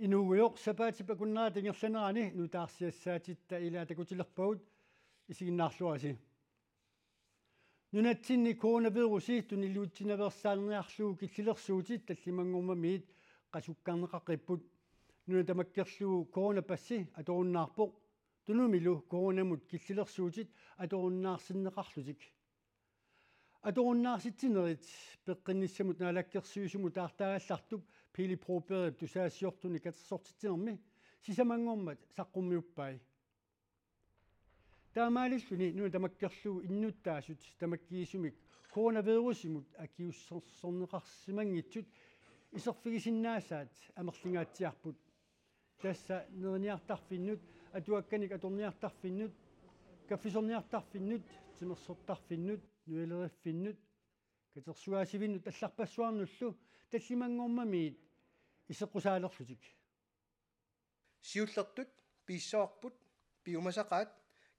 Inuuguyoq sapaatipakunneraa tingerlanerani nutaarsiassaatit ilaatakutillerpagut isiginnaarluasi. Nunatsinni coronavirusi tunilluutsinaversaaneriarluu killilersuutit tallimangormamiit qasukkaarneqaqipput nunatamakkerluu coronapassi atorunnaarpoq tunumilu coronamut killilersuutit atorunnaarsinneqarlutik. Atorunnaarsitsinerit peqqinnissamut naalakkersuusumut aartaagallartuk piliproperip tusaasiortuni katersortitsinermi sisamangormat saqqummiuppai. Taamaalilluni nunatamakkerluu innuttaasut tamakkiisumik coronavirusimut akiussorneqarsimangitsut iserfigisinnaassaat amerlingaatsiarput tassa nerniartarfinnut atuakkanik atorniartarfinnut kaffisorniartarfinnut timersortarfinnut nuileriffinnut katersuaasivinnut алларпассуарнуллу таллимангормамиит исеққусаалерлутик сиуллертут пииссаорпут пиумасақаат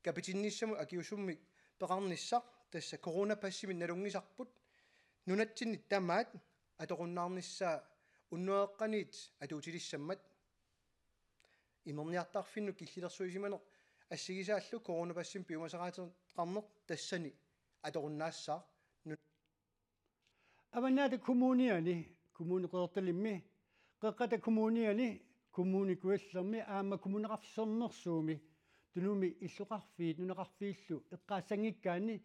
капитинниссаму акиусуммик пеқарниссақ тасса коронапассимит налунгисарпут нунатсиннит тамаат аторуннаарниссаа уннуеққаниит атуутилиссаммат имерниартарфинну киллилерсуисиманеқ ассигисааллу коронапассим пиумасақаатеқарнеқ тассани аторуннаассаа аванаата коммуниани коммуниқерталимми қеққата коммуниани коммуникуаллерми аама коммунеқарфисернерсууми тунуми иллуқарфиит нунеқарфииллу эққаассангиккаани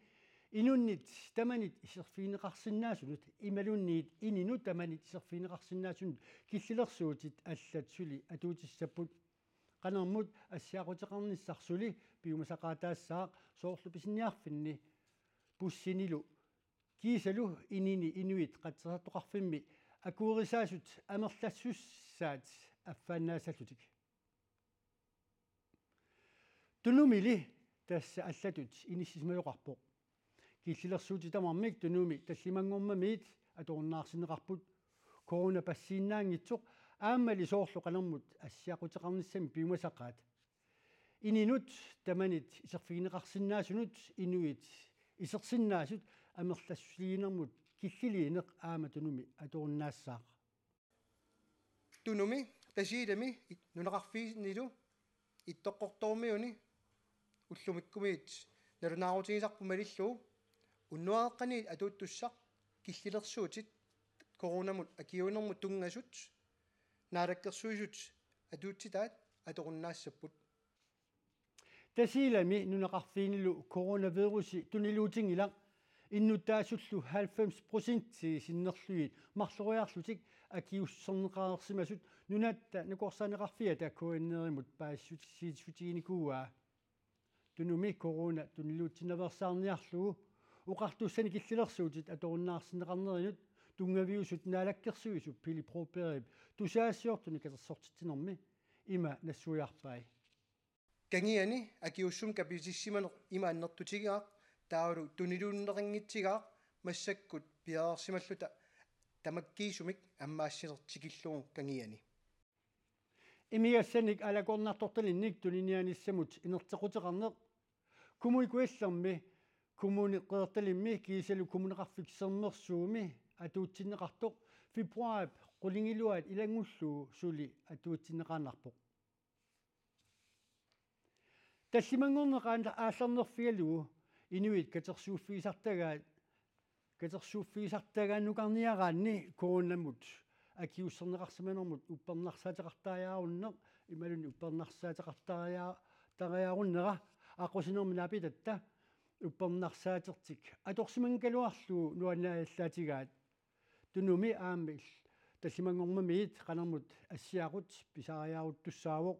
инуннит таманит исерфинеқарсинаасунут ималунниит инину таманит исерфинеқарсинаасунут киллилерсуутит аллатсули атуутиссаппут qanarmut assiaqutеқарниссарсули пиумасақаатаассаақ соорлу писинниарфинни pussinilu kiisalu inini inuit qatsaratoqarfimmi akuurisaasut amerlassussaat affaannaasallutik tunumili tassa allatut inissismajoqarpoq kiillilersuuti tamarmik tunumi tallimangormamiit atorunnaarsineqarput coronapassiinnaangitsoq aammali soorlu qanermut assiaqutеқарниссами piumasaqaat ininut tamanit iserfigineqarsinnaasunut inuit исерсиннаасут амерлассулиинермут киллилиинеқ ааматунуми аторуннаассаақ тунуми тасиилами нунеқарфииннилу иттоққорторумиуни уллумиккумиит налунаарутигисарпумалиллуу уннуааққаниит атууттуссақ киллилерсуутит коронамут акиунермут тунгасут наалаккерсуисут атуутситаат аторуннаассаппут тасилами нунеқарфиинилу coronavirusi тунилуутингила иннуттаасуллу 90% синнерлуит марлориарлутик акиуссорнеқарерсимасут нунатта накорсаанеқарфиа таккуиннеримут паассутигиникууа тунуми корона тунилуутсинаверсаарниарлугу уқартуссани киллилерсуутит аторуннаарсинеқарнеринут тунгавиусут наалаккерсуису пилипроперип тусаассиортуни катерсортитинерми има нассуиарпай кангиани акиуссум капитиссиманеқ имааннертутигиақ таалу тунилууннерингитсигаақ массаккут пиаарсималлута тамаккиисумик аммаассинертикиллугу кангиани имиассаник алагорнарторталинник тунинианиссамут инертеқутеқарнеқ кумуикуаллерми кумунеққерталимми кисалу кумунеқарфиксернерсууми атуутсинеқартоқ фибруап қулингилуат илангуллуу сули атуутсинеқаанарпоқ таллимангорнеқаан ааллернерфигалугу инуит катерсууффигисартагааннукарниараанни коронамут акиуссернеқарсиманермут уппернарсаатеқартаариаруннеқ ималуни уппернарсаатеқартаариаруннера аққусинерми наапитатта уппернарсаатертик аторсимангалуарлуу нуанааллаатигаат тунуми ааммил таллимангормамиит қанермут ассиақут писариаруттуссаавоқ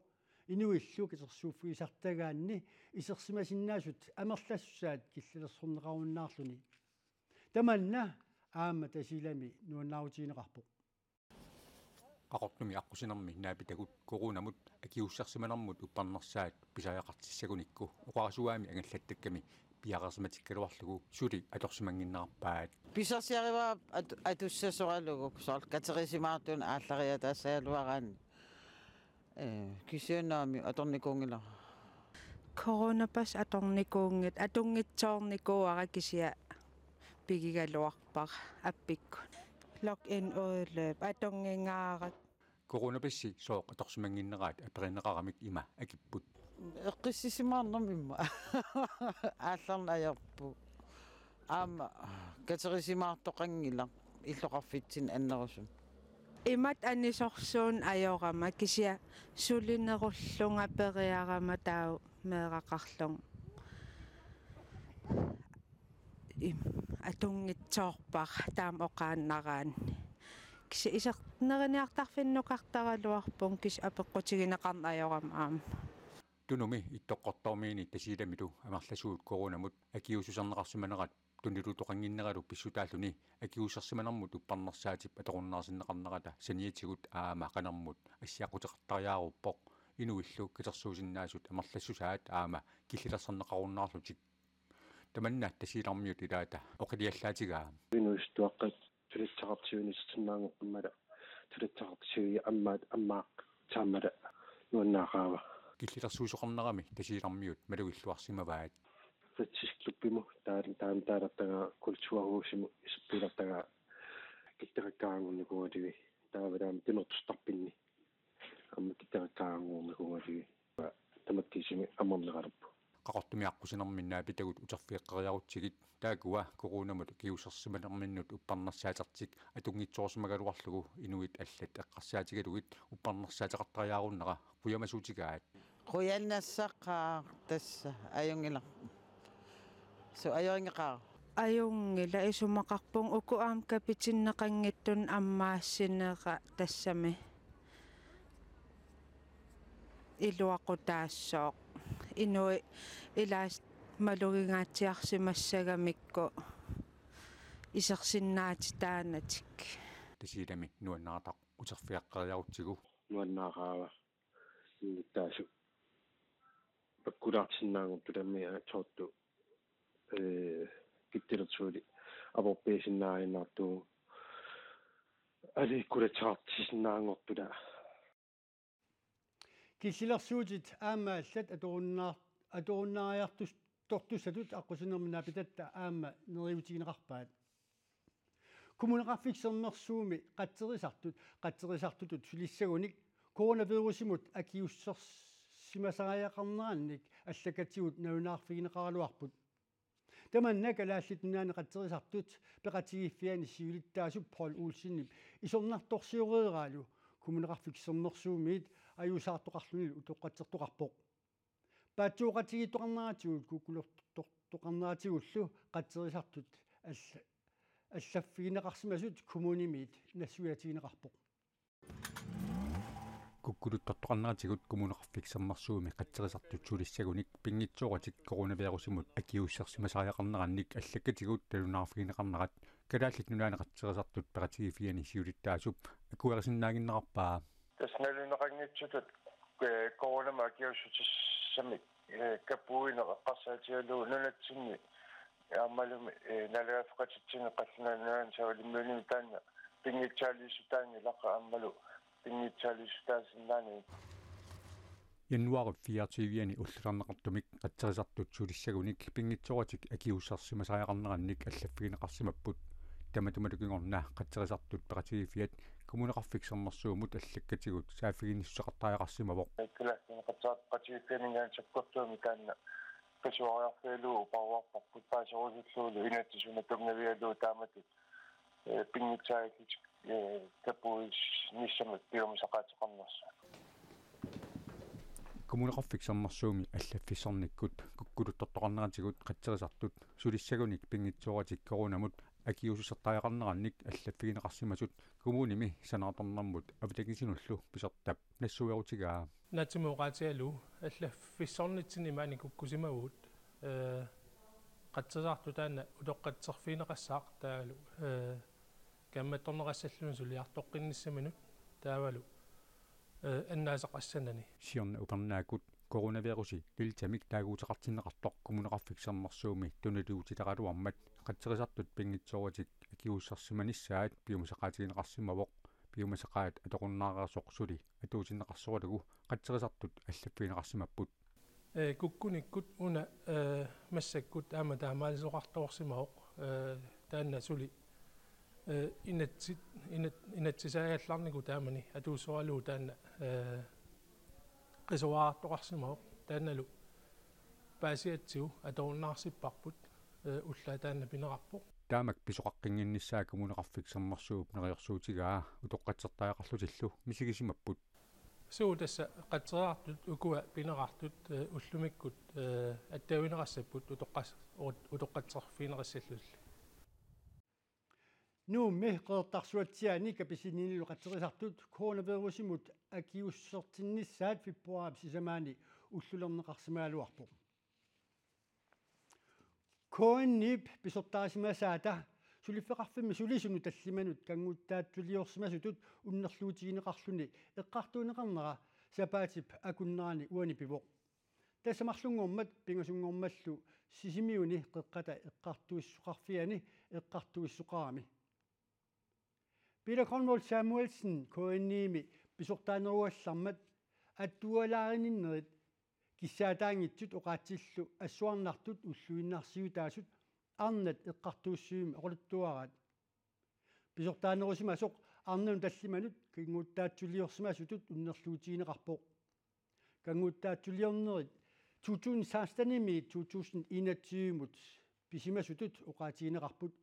инуиллу катерсууффигисартагаанни исерсимасиннаасут амерлассаат киллилерсорнеқаруннаарлуни таманна аама тасилами нуаннаутиинеқарпоқ qaqortumi аққусинерми наапитагут коронамут акиуссарсиманермут уппарнерсаат писариақартиссагуникку уқарсуаами ангаллаттакками пиақарсиматиккалуарлугу сули аторсимангиннаарпаат писарсиариваа атуссасоралугу соор катерисимаартун ааллариа тассаалуараани кисианаами аторникуунгила коронапас аторникуунгит атунгитсоорникууара кисиа пигигалуарпар аппикку лог ин ойлеп атонгингаарат коронапасси сооқ аторсимангиннераат аперинеқарамик има акиппут эққиссисимаарнэрмимма аалларна аярпу аама катерисимаартоқангила иллоқарфитсин аннерусум имат анисорсуун аёрама кися сулинеруллунга периарама таа меэқақарлун атунгитсоорпар таам оқааннараан кися исертнериниартарфиннукартаралуарпун кис апеққутигинеқарна аёрама аама тунуми иттоққортормиини тасиламиту амарласуут коронамут акиусусарнеқарсиманерат тунилутоқангиннералу писсутааллуни акиусарсиманермут уппарнерсаатип аторуннаарсиннеқарнерата саниатигут аама қанермут ассиақутеқартариааруппоқ инуиллу китерсуусиннаасут амарлассусаат аама киллилерсарнеқаруннаарлутик таманна тасилармиут илаата оқилиаллаатигаа инуистуаққат тулитсақартиунистиннаангоққаммала тулитсақартиуи аммаат аммаақ таамала нуаннаақаава киллилерсуусоқарнерами тасилармиут малуиллуарсимаваат фатсисклуппиму таалартага культуарhuusиму исуппилартага киттеқаккаангунникунгатиги таавалаами тинертустарпинни амма киттеқаккаангуумикунгатиги тамаккисими аммернеқалерпу qaqortumiaqqusинерминнаа питагут утерфиэққариарутсигит таакуа коронамут киусерсиманерминнут уппарнерсаатертик атунгитсоорсимагалуарлугу инуит аллат эққарсаатигалугит уппарнерсаатеқартариааруннера пуямасуутигаат quyannassaqaa tassa ayungila so ayungiqaa аюнгила исумақарпун уку аам капитиннеқангиттун аммаассинеqa тассами илуақутаассооқ инуи илаас малугингаатсиарсимассагамикку исерсиннаати таанатик тасилами нуаннаартақ утерфиаққариарутсигу нуаннаақаава иттаасу паккулаартиннаангутту таммиа тоорту киттилэрсуули апорпиисиннаариннаартуу аликкулатсаартисиннаангортула киллилерсуутит аамааллат аторуннаариартус тортусатут аққусинерминаа питатта аама нериутигинеқарпаат кумунеқарфиксернерсууми қаттерисартутут сулиссагуник коронавирусимут акиуссерсимасариақарнеранник аллакатигут навинаарфигинеқаралуарпут таманна калааллитунаани қаттерисартут пеқатигиффиани сиулиттаасуп Пол Улсиннип исорнарторсиореералу кумунеқарфиксернерсуумиит аюусаартоқарлунил утоққатсертоқарпоқ паатсууқатигиттоқарнаратигут куккулертоқарнаратигуллу қаттерисартут аллаффигинеқарсимасут коммунимиит нассуятигинеқарпоқ куккулуттортоқарнаратигут коммунеқарфиксернерсууми қаттерисартут сулиссагуник пингитсооратик коронавирусимут акиуссерсимасариақарнеранник аллаккатигут талунаарфигинеқарнерат калааллит нулаани қаттерисартут пеқатигиффиани сиулиттаасуп акуерисиннаагиннеқарпаа тасналунеқангитсутут коронамакиуссутиссамик капуинеқарсаатиалуу нунатсинни аамалуми налаафқатитсине қаллунаан савалиммуни таанна пингитсаалисутаани лақа аммалу пингитсаалисутаасиннаани януари 24-ани уллернеқартумик қаттерисартут сулиссагуник пингитсоратик акиуссарсимасариақарнеранник аллаффигинеқарсимаппут таматумалукингорнаа қаттерисартут пеқатигиффиат коммунеқарфиксернерсуумут аллаккатигут сааффигиниссақартариақарсимавоқ классинеқатааққатигиффианигаан саккортуumi таанна пасуариарфеалуу пауарпарпут паасорусуллуулу инатсисуна тумнавиалуу тааматут пингитсаалит капуис ниссамат пиумсақаатеқарнерса коммунеқарфиксернерсууми аллаффиссорниккут куккулуттортоқарнератигут қаттерисартут сулиссагуник пингитсооратик коронамут акиусусертариақарнеранник аллаффигинеқарсимасут коммуними санааторнэрмут авилагисинуллу писертап нассуярутигаа натимуоqaatiалу аллаффиссорнитсини маани куккусимагуут қаттерсаарту таана улоққатсерфинеқассаақ таалу камматорнерассаллуни сулиартоққинниссаминут таавалу аннаасақассанани сиорна упернаакут коронавируси лилтамик таагуутеқартиннеқартоқ коммунеқарфиксернерсууми туналуутилеқалуармат қаттерисартут пингитсооратик акиуссарсиманиссаат пиумасақаатигинеқарсимавоқ пиумасақаат аторуннаарерсоқ сули атуутиннеқарсоралугу қаттерисартут аллаффигинеқарсимаппут куккуниккут уна массаккут аама таамаалисоқарторсимавоқ таанна сули Inatsisajallarniku taamani atuusualu taanna qisuaartoqarsimoo taannalu paasiatsiu atoornaarsiparput ulla taanna pinerarpo taamak pisoqaqqinginnissaakumuneqarfiksermarsuup neriorsuutigaa utoqqatsertaaqarlutillu misigisimapput suu tassa qatseraartut ukua pinerartut ullumikkut attauineqassaput utoqqatserfiineqassallull nuummi qeertarsuatsiaani kapisiniinilu qatserisartut coronavirusimut akiussertinnissaat februar sisamaani ullulerneqarsimaaluarpo koonnip pisortaasimasaata suliffeqarfimmi sulisunu tallimanut kanguuttaattuliorsimasutut unnerluutigineqarluni eqqartuuneqarnera sapaatip akunnerani uanipivoq tassamarlungormat pingasungormallu sisimiuni qeqqata eqqartuissuqarfiani eqqartuissuqarami Peter Conwell Samuelsen koonniimi pisortaaneruallarmat attualaarinninnerit киссаатаангитсут оқаатсиллу ассуарнартут уллуиннарсиутаасут арнат эққартууссуими оқулуттуарат писортаанерусимасоқ арнун таллиманут кингууттаатсулиорсимасутут уннерлуутигинеқарпоқ кангууттаатсулиорнерит 2016-ми 2021-мут писимасутут оқаатигинеқарпут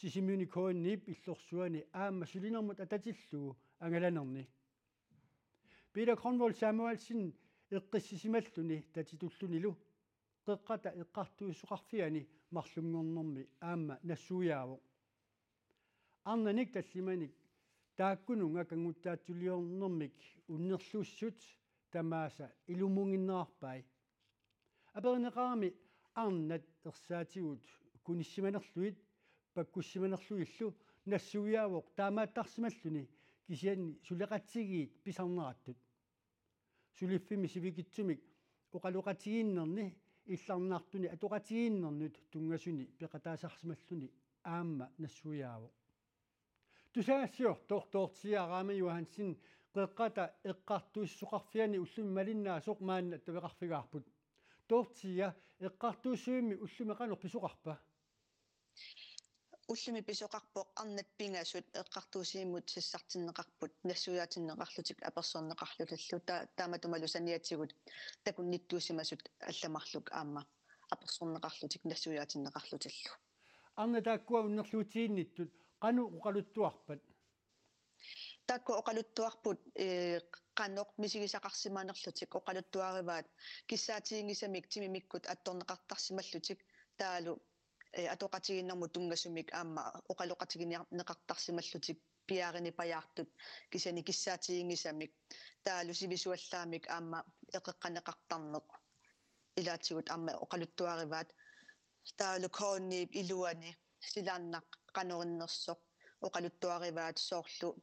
сисимиуни кооннип иллорсуани аама сулинермут ататиллугу ангаланерни Peter Conwell Samuelsen эққиссисималлуни татитуллунилу қеққата эққартуиссуқарфиани марлунгорнэрми аама нассуяаво арнаник таллиманик тааккунунга кангуттаатсулиорнэрмик уннерлууссут тамааса илумунгиннаарпай апернеқарами арнат ерсаатигут куниссиманерлуит паккуссиманерлуиллу нассуяавоқ таамааттарсималлуни кисианни сулеқатсигиит писарнераттут сулиффими сивикитсумик оқалуқатигииннерни илларнаартуни атоқатигииннернут тунгасуни пеқатаасарсималлуни аама нассуяаво тусаассиор тортортиараама Юхансин қеққата эққартуиссуқарфиани уллуми малиннаасоқ маанна тавеқарфигаарпут тортия эққартуиссуими уллумеқанер писоқарпа уллуми писоқарпоқ арнат пингасут эққартуусииммут сиссартиннеқарпут нассуяатиннеқарлутик аперсорнеқарлуталлу тааматумалу саниатсигут такунниттуусимасут алламарлук аама аперсорнеқарлутик нассуяатиннеқарлуталлу арна тааккуа уннерлуутиинниттут қану оқалуттуарпат таакку оқалуттуарпут қаноқ мисигисақарсимаанерлутик оқалуттуариваат киссаатиингисамик тимимиккут атторнеқартарсималлутик таалу атоқатигиннэрму тунгасумик аама оқалоқатигинеқартарсималлутик пиарини паяартут кисани киссаатигингисамик таалу сивисуаллаамик аама эқеққанеқартарнеқ илаатигут аама оқалуттуариваат таалу кооннип илуани силааннақ қанориннерсоқ оқалуттуариваат соорлу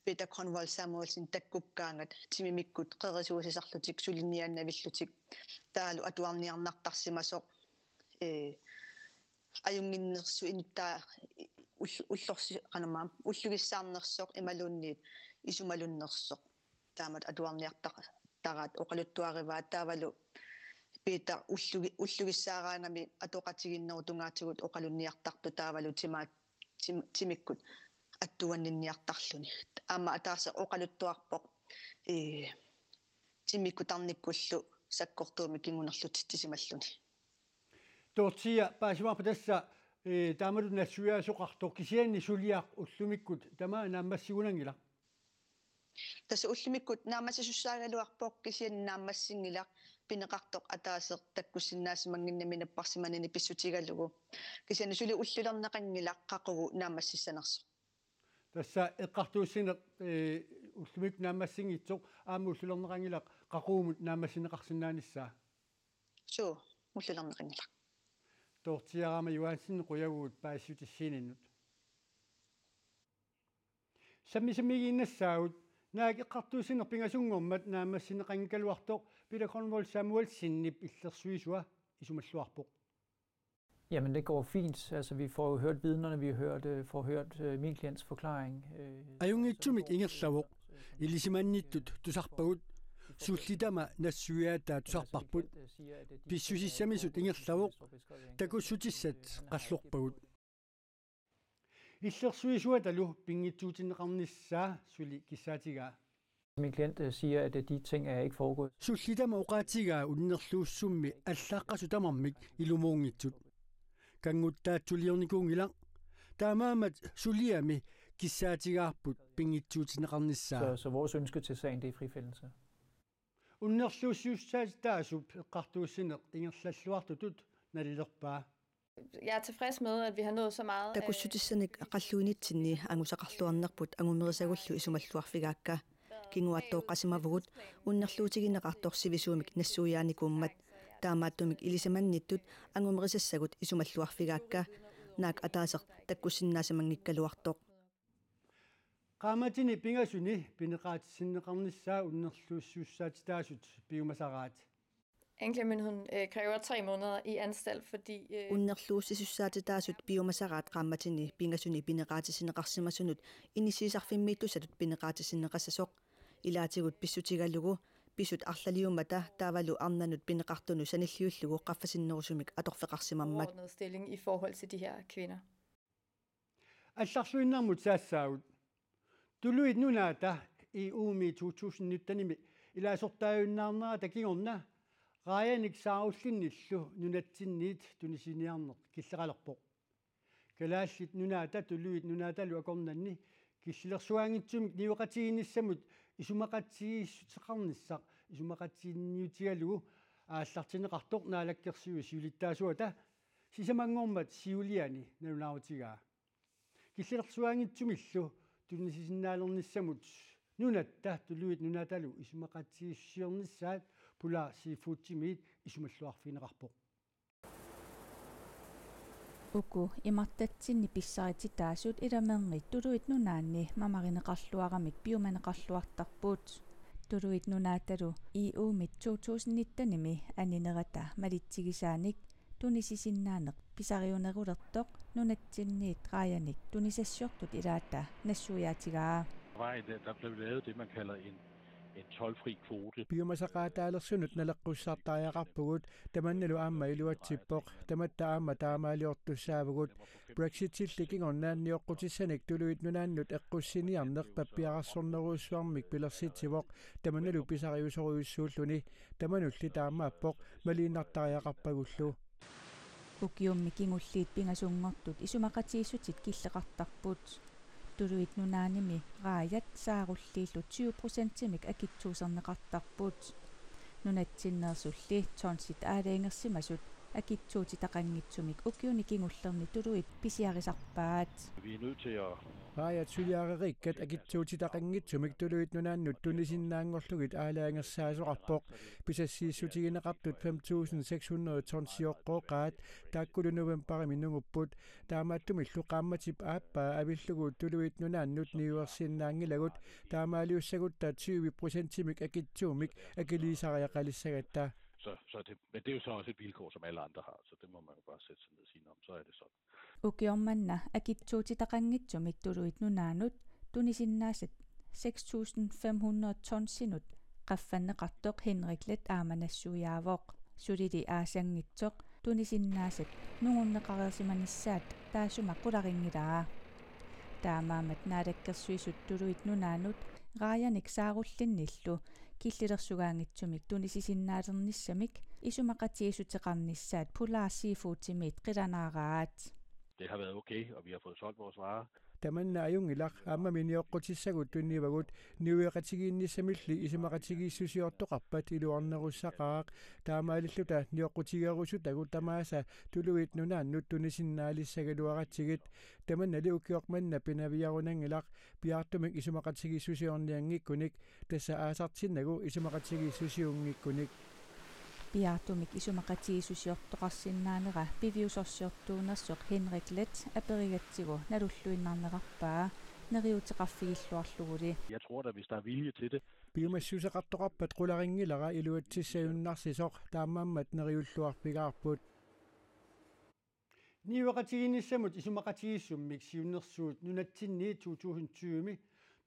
Peter Conwell Samuelsen таккуккаангат тимимиккут қерисуусисарлутик сулинианнавиллутик таалу атуарниарнартарсимасоқ аюнгиннерсу интаа уллорси канамаа уллугиссаарнерсоқ ималуунниит исумалуннерсоқ таамат атуарниартараат оқалуттуариваат таавалу Peter уллугиссаараангами атоқатигиннеру тунгаатигут оқалунниартарту таавалу тимиккут аттуаннинниартарлуни аама атаарса оқалуттуарпоқ тимиккутарниккуллу саккортууми кингунерлутиттисималлуни тортия паасимарпа тасса таамалу нассуяасоқартоқ кисианни сулиақ уллумиккут тамаа нааммассигунангила тасса уллумиккут наамассасуссаагалуарпоқ кисианни нааммассингилақ пинеқартоқ атаасеқ таккуссиннаасимангиннами наппарсиманини писсутигаллугу кисианни сули уллулернеқангилақ қақугу наамассиссанерсо тасса эққартууссине уллумик наамассингитсоқ аама уллулернеқангилақ қақуумут наамассинеқарсинааниссаа суу уллулернеқангилақ тортиараама Юхансин қуягуут паассутиссиининнут саммисаммигииннассаагут наак эққартуусинер пингасунгормат наамассинеқангкалуартоқ Peter Conwell Samuelsenniп иллерсуисуа исумаллуарпоқ Jamen det går fint. Altså vi får jo hørt vidnerne, vi får hørt min klients forklaring. Ajungitsumik ingerlavoq ilisimannitut tusarpagut sullitama nassuyaata tusarparput pissusissamisut ingerlavoq takussutissat qallorpagut иллерсуисуаталу пингитсуутинеқарнissaa сули киссаатигаа. Min klient siger, at de ting er ikke foregået. Sullitama uqaatigaa unnerluussummi allaaqqasu tamarmik ilumuungitsut. Kanguttaatsuliornikuungila taamaamat suliami kissaatigaarput pingitsuutineqarnissaa. Så vores ønske til sagen, det er frifindelse. Unnerluussiussaataasup eqqartuussineq ingerlalluartutut nallerpaa. Jeg er tilfreds med, at vi har nået så meget. Takussutisanik aqalluunitsinni angusaqarluarnerput angumerisaagullu isumalluarfigaakka kinguattooqqasimavugut unnerluutigineqartorsivisuumik nassuuyaanikummat taamaattumik ilisamannittut angumerisassagут isumalluarfigaakka naak ataaseq takkussinnaasimanngikkaluartoq qaamatini pingasuni pineqaatissinneqarnissaa unnerluussuussaatitaasut piumasaraat. Anklagemyndigheden kræver 3 måneder i anstalt, fordi unnerluussissussaatitaasut piumasaraat qaamatini pingasuni pineqaatisinneqarsimasunut inisiisarfimmiittusatut pineqaatisinneqassasoq ilaatigut pissutigallugu pisut arlaliummata taavalu arnanut pineqartunu sanilliullugu qaffasinnerusumik atorfeqarsimammat stilling i forhold til de her kvinder. Алларсуиннармут саассаагут тулуит нунаата и ууми 2019-ними илаасортааюннаарнера такигорна раяник сааруллинниллу нунатсинниит тунисиниарнеқ киллеқалерпоқ калааллит нунаата тулуит нунааталу акорнанни киллерсуаангитсумик ниуеқатигиниссамут исумақатсигииссутеқарниссақ исумақатсиинниутигалугу ааллартинеқартоқ наалаккерсиу сиулиттаасуата сисамангормат сиулиани налунаавтигаа киллерсуаангитсумиллу тунисисиннаалерниссамут нунатта тулуит нунааталу исумақатсигиссиорниссаат пула сифуутсимиит исумаллуарфинеқарпоқ уку имартатсинни писсарититаасут иламеэрнит тулуит нунаанни мамаринеқарлуарамик пиуманеқарлуартарпуут тулуит нунааталу иумит 2019-ними анинерата малитсигисааник тунисисиннаанеқ писариунерулертоқ нунатсинниит раяник тунисассуортут илаата нассуяатигаа Der blev lavet det, man kalder en toldfri kvote. Biomassaqaataalersunut naleqqussaartaajaqarpugut tamannalu aamma iluatsippoq tamatta aamma taamaaliortussaavugut Brexit-sillikingornaanniоққутиссаник тулуит нунааннут эққуссиниарнеқ паппиарарсорнеруусsuarmik пилерситсивоқ таманналу писариусоруйуссууллуни таманулли таамааппоқ малииннартариақарпагуллу укиумми кингуллиит пингасунгортут исумақатииссутит киллеқартарпут тулуит нунааними рааят сааруллииллу 20%-имик акитсуусернеқартарпут нунатсиннерсулли тонсит аалаингерсимасут акитсуути тақангитсумик укиуни кингуллерни тулуит писиарисарпаат Vi er nødt til at рааят сулиарериккат акитсуути тақангитсумик тулуит нунааннут тунисиннаангорлугит аалаингерсаасоқарпоқ писассииссутигинеқартут 5600 тонсиоққоқаат тааккулу новембари нугуппут таамааттумиллу қаамматип ааппаа авиллугут тулуит нунааннут ниуерсиннаангилагут таамаалиуссагутта 20%-имик акитсуумик акилисариақалиссагатта men det er jo så også et vilkår, som alle andre har, så det må man jo bare sætte sig ned og sige om, så er det sådan. Ukiommanna akitsuuti taqangitsumik tuluit nunaanut tunisinnaaset 6500 tonsinut qaffanneqartoq Henriklet aamanassuiaavoq sulili aasiangitsoq tunisinnaaset nungurneqareersimanissaat taasuma qularingilaa taamaamat naalakkersuisut tuluit nunaanut raajanik saarullinnillu киллилерсугаангитсумик тунисисиннаалернissamik исумақатиисутеқарнissaat пулаарсиифуутимиит қиланаараат Det har været okay, og vi har fået solgt vores varer. Tamanna ajungilaq aamma miniоққутиссагут туннивагут ниуеқатигииннissamilli исумақатигииссусиортоқарпат илуарнеруссақаақ таамаалиллута ниоққутигерусутагу тамааса тулуит нунааннут тунисиннаалиссагалуаратсигит таманнали укиоқманна пинавиарунангилақ пиартумик исумақатигииссусиорниангиккуник тасса аасартиннагу исумақатигииссусиунгиккуник пиартумик исумақатиисусиортоқарсиннаанера пивиусорсиортуунерсоқ Henriklet аперигатсигу налуллуиннарнеқарпаа нериутеқарфигиллуарлугули Jeg tror da, hvis der er vilje til det. Biomassусеқартоқарпат қуларингилара илуатсиссаюннарсисоқ таамааммат нериуллуарпигаарпут ниуеқатигиниссамут исумақатигиссуммик сиуннерсуут нунатсинни 2020ми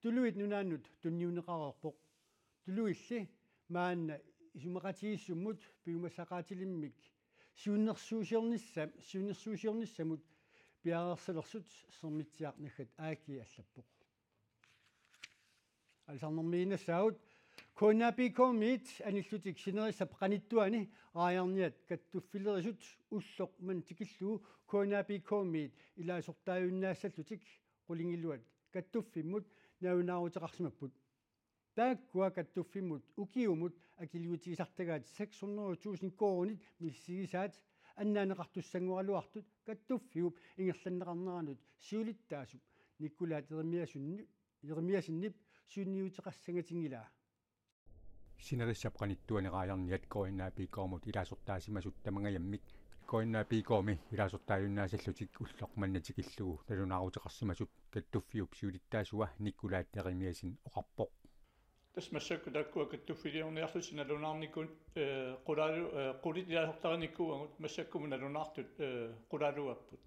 тулуит нунааннут тунниунеқарерпоқ тулуилли маанна исумақатигиссуммут пиумассақаатилиммик сиуннерсуусиорниссамут piaarsersut sermitsiarnaggat aaki allappoq alsarnermiinassaut kuunaapiikoomit anillutik sinerissap qanittuani aajarniat kattuffilerisut ulloq man tikillugu kuunaapiikoomit ilaasortaajunnaassallutik qulingilluat kattuffimmut naunaaruteqarsimapput taakkua kattuffimmut ukiumut akiliutigisartagaat 600,000 koronit missigisaat annaaneqartussangualuartut kattuffiup ingerlanneqarneranut siulittaasup nikkulaat jeremiasinnip suunniuteqassangatiнгилаа sinerissap qanittuaniqaajarniat koinnaapikoomut ilaasortaasimasut tamangayamмик koinnaapikoomi ilaasortaajunnaasаллутик уллоқ маннатикиллугу налунааруteqarsimasut kattuffiup siulittaasуа nikkulaat jeremiasin oqarpoq тасмассакку таккуа каттуффилиорниарлути налунаарникун qulaalu qulit ilaasortarinikkuugut массаккуму налунаартут qulaaluapпут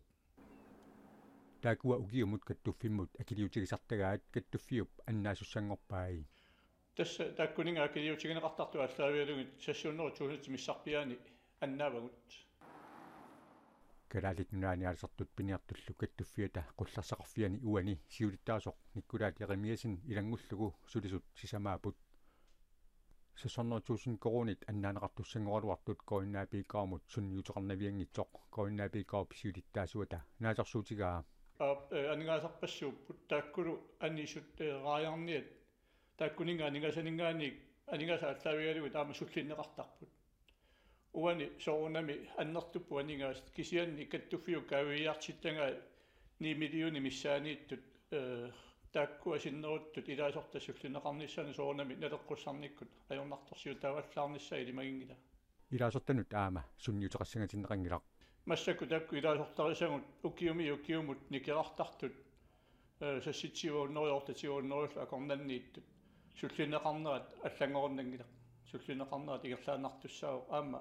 taakua ukiumut kattuffimmut akiliutigisartagaat kattuffiup annaasussangorpaai тасса тааккунинга акилиутигинеқартарту аллаавиалугит сассууннеру туунут миссарпиаани аннаавагут kalaalit nunaaniaalisartut piniartullu kattuffiata qullarsaqarfiani uani siulittaasоq nikkulaat jeremiasin ilangullugu sulisut sisamaaput 600,000 koronit annaaneqartussangoraluartut koinnaapikaamut sunniuteqarnaviangitsoq koinnaapikaap siulittaasuata naasersuutigaa анингаасарпассууппут тааккулу анисут рааярниат тааккунинга анингаасанингаани анингааса аллаавигалугу таама суллиннеқартарпут уани соорунами аннертуппу анингаас кисианни каттуффиу каавиартиттангаа 9 миллиони миссаанииттут тааккуа синнеруттут илаасортассуллинеқарниссани соорунами налеққуссарниккут ajornartorsiu taavallaarnissa ilimagingila илаасортанут аама сунниутеқассангатиннеқангилақ массакку таакку илаасортарисагут укиумут никерартартут сасситсивууннериортативууннерулла акорнаннииттут суллинеқарнерат аллангорнангила суллинеқарнерат игерлаанартуссаа аама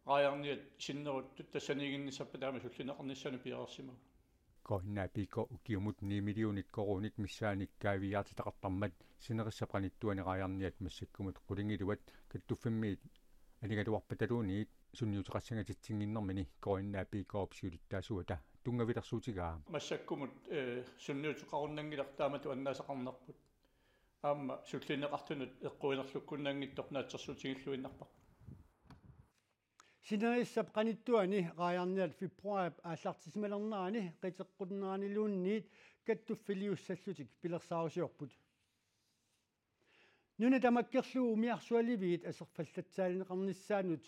рааярниат синнеруттут тассанигиннисаппа таама суллинеқарниссану пиарерсимагу koinnaapiko ukiumut 9 millionit koronit missaanik kaaviyaartitaqartarmat sinerissapranittuaniraajarniat massakkumut qulingiluat kattuffimmit anigaluarpataluuniit sunniuteqassangatitsinnginnэрмини koinnaapikoop siulittaasuata tungavilersuutigaa массаккумут сунниутеқаруннангилар таамату аннаасақарнерпут аама суллинеқартунут эққуинерлуккуннаангиттор наатсерсуутигиллуиннарпар sinerissap qanittuani raajarniat februar aallartisimalernerani qiteqqunneranilunniit kattuffiliussallutik pilersaarusiorput nuna tamakkerlugu umiarsualiviit aserfallatsaalinneqarnissaanut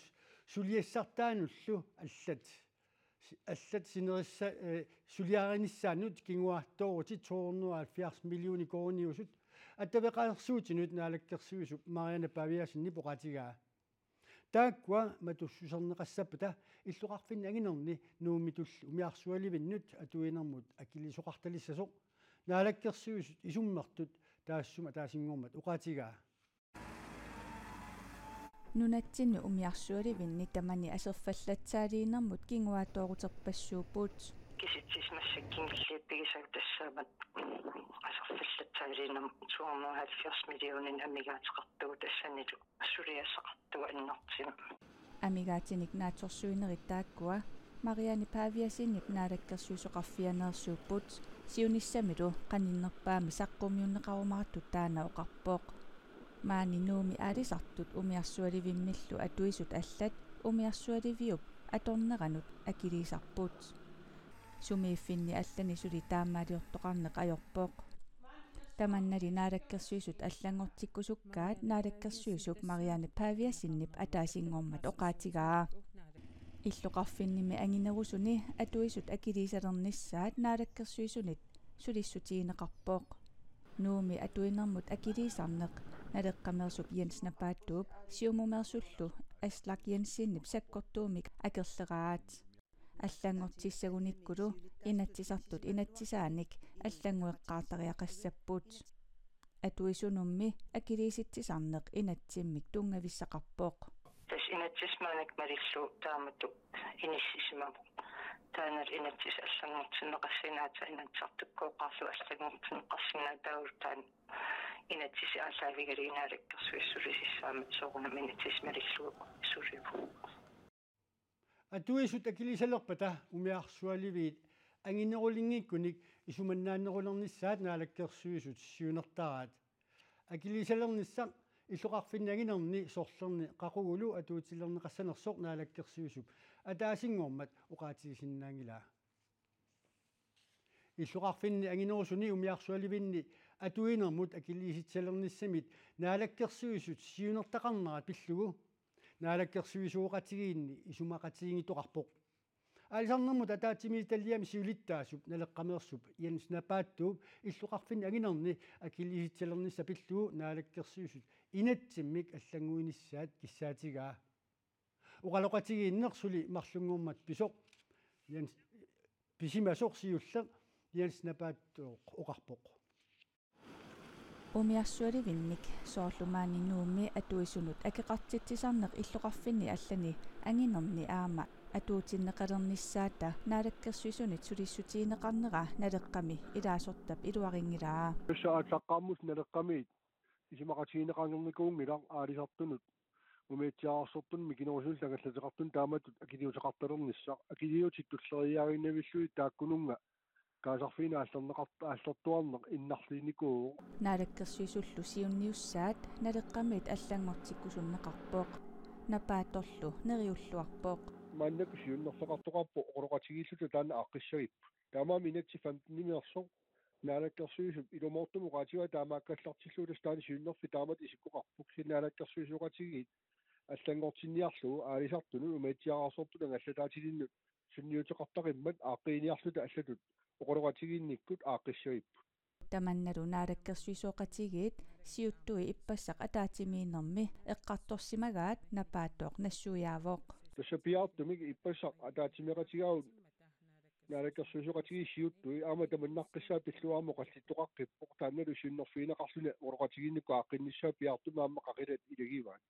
suliassartaanullu аллат sinerissa suliarinissaanut kinguartooruti 270 millioni koroniusut attavеqaersuutinut naalakkersuisup Marianne Paviasinni poqatigaa taakkua matussuserneqassapata illuqarfin aginerni nuumitull umiarsualivinnut atuinermut akilisuqartalissasoq naalakkersuisut isummertut taassuma taasingormat uqatigaa nunatsinnu umiarsualivinni tamani aserfallatsaalinnermut kinguaatooruterpassuuput киситсисмассаккингиллииппигисаг тассаамат асерфаллатсаалинам 270 миллионин амигаатеқартугу тассанилу ассулиассақартуга аннартима амигаатиник наатсорсуинериттааккуа Marianne Paviasinip naalakkersuusoqarfianeersuupput siunissamilu qaninnerpaami saqqumyunneqarumarattu taana oqarpooq maani nuumi aalisartut umiarsualivimmillu atuisut allat umiarsualiviup atorneranut akilisarput sumiiffinni allani suli taammaaliortoqarneq ajorpooq tamannali naalakkersuisut allangortikkusukkaat naalakkersuisup Marianne Paviasinnip ataasingormat oqaatigaa illoqarfinnimi anginerusuni atuisut akilisalernissaat naalakkersuisunit sulissutiineqarpooq nuumi atuinermut akilisarneq naleqqamersup Jens Napaattuup siumumersullu Aslak Jensinnip sakkortuumik akerleraat аллангортиссагуниккулу инатсисартут инатсисааник аллангуэккаартариақассаппут атуисунумми акилиситсисарнеқ инатсиммик тунгависсақарпооқ тас инатсисмааник малиллу таамату иниссисимаву таанал инатсис аллангортиннеқассинаата инатсартуккооқарлу аллангортиннеқарсинаатаагултаан инатсиси ааллаавигалиинаалаккерсуиссулисиссаамат соорунам инатсис малиллу суриву atuisut akilisalerpata umiarsualiviit anginerulingikkunik isumannaannerulernissaat naalakkersuisut siunertaraat akiliisalernissaq иллоқарфиннагинерни соорлерни қақугулу атуутилернеқассанерсоқ наалаккерсуисуп атаасингуормат уқаатигисиннаангила иллоқарфинни агинерусуни умиарсуаливинни атуинермут акилииситсалерниссамит наалаккерсуисут сиунертақарнерат пиллугу наалаккерсуисууқатигиинни исумақатигингитоқарпоқ алисарнэрмут атаатимиталлиами сиулиттаасуп налеққамеерсуп ианснапааттууп иллоқарфинни агинерни акилииситсалернисса пиллугу наалаккерсуисут инатсиммик аллангуиниссаат киссаатигаа уқалоқатигииннерсули марлунгууммат писоқ иан писимасоқ сиуллер ианснапааттууқ оқарпоқ умиарсуаливинник соорлумаанинуумми атуисунут акеқартитсисарнеқ иллоқарфинни аллани ангинерни аама атуутиннеқалерниссаата наалаккерсуисунит сулиссутиинеқарнера налеққами илаасортап илуарингилаа уссаатсаққармус налеққамиит исимақатиинеқангерникуунгилар аалисартунут умеитсиаарсортун микинерусул лагаллатеқартун тааматут акилиутеқарталерниссақ акилиутиттуллериаагиннавиллуи тааккунунга каасарфина аллернеқартуарнеқ иннарлиникуу наалаккерсуисуллу сиунниуссаат налеққамиит аллангортиккусуннеқарпоқ напаатторлу нериуллуарпоқ маннак сиуннерсеқартоқарпо оқолоқатигииллута таана аққиссагип таамаами инатси фантнимиерсо наалаккерсуисуп илумоортумуқаатига таамааккаллартиллуутас таани сиуннерфи таамат исиккоқарпук синаалаккерсуисуқатигиит аллангортинниарлуу аалисартуну умеитсиаарсортуна аллатаатилиннут сунниутеқартақиммат ааққииниарлута аллатут оқолоқатигиинниккут ааққиссагип таманналу наалаккерсуисуоқатигиит сиуттуи иппассақ атаатимиинерми эққарторсимагаат напааттоқ нассуяавоқ тассапиаартумик иппассақ атаатимеқатигаут наалаккерсуисуоқатиги сиуттуи аама таманнаққиссаа пиллуаamo қаллиттоқаққиппоқ таанналу сиуннерфиинеқарлуна оқолоқатигиинникку ааққинниссаа пиаартума аама қақилат илагиваат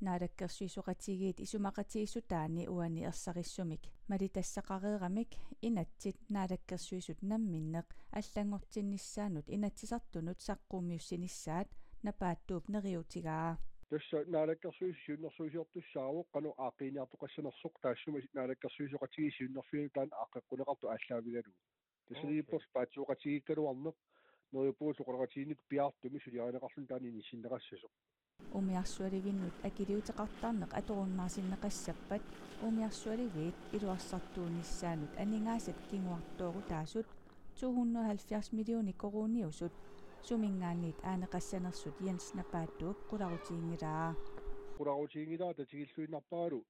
наалаккерсуисуқатигиит исумақатигиссутаани уани ерсариссумик малитассақареерамик инатсит наалаккерсуисут намминнеқ аллангортинниссаанут инатсисартунут саққуумиуссинissaат напааттууп нериутигаа тасса наалаккерсуис сиуннерсуисиортуссаагоо қану ааққиниартоқассанерсоқ таассума наалаккерсуисуқатиги сиуннерфиину таан ааққеққунеқарту ааллаавигалу тассалиппорс паатсуоқатигиккалуарнеқ нориупуус оқолоқатигинник пиаартуми сулиаринеқарлун таани ниссиннеқассасоқ умиарсуаливиннут акилиутеқартарнеқ аторуннаарсиннеқассаппат умиарсуаливиит илуарсартуунissaанут анингаасат кингуартууру таасут 270 миллиони коруниусут сумингаанниит аанеқассанерсут Jens напааттууп қуларутиингилаа татигиллуиннарпаалу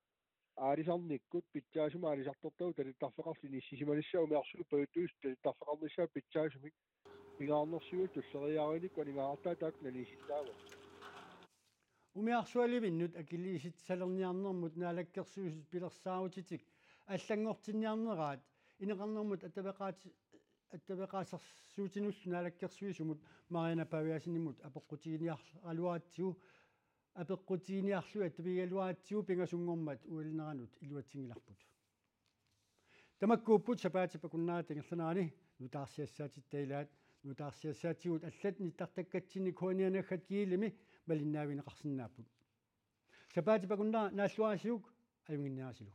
аалисарниккут питсаасума аалисартортау талиттарфеқарлини иссисиманиссаа умиарсуу паутуус талиттарфеқарниссаа питсаасумик игаарнерсуут туллериаариник ванингаартаа таак налиситтаава умиарсуаливиннут акилииситсалерниарнэрмут наалаккерсуисут пилерсааутитик аллангортинниарнераат инеқарнэрмут аттавеқаасерсуутинуллу наалаккерсуисумут мариана павиасинимут апеққутигиниарлуаатсигу апеққутигиниарлуи аттавигалуаатсигу пингасунгормат уалинеранут илуатсингиларпут тамаккууппут сапаатипа куннаатингерланаани нутаарсиассаатиттаилаат нутаарсиассаатигут аллат ниттартаккатсинник хуанианаггат киилими малиннаавинеқарсинааппут сапаатипа куннаа нааллуаасиук аюнгинниарасилу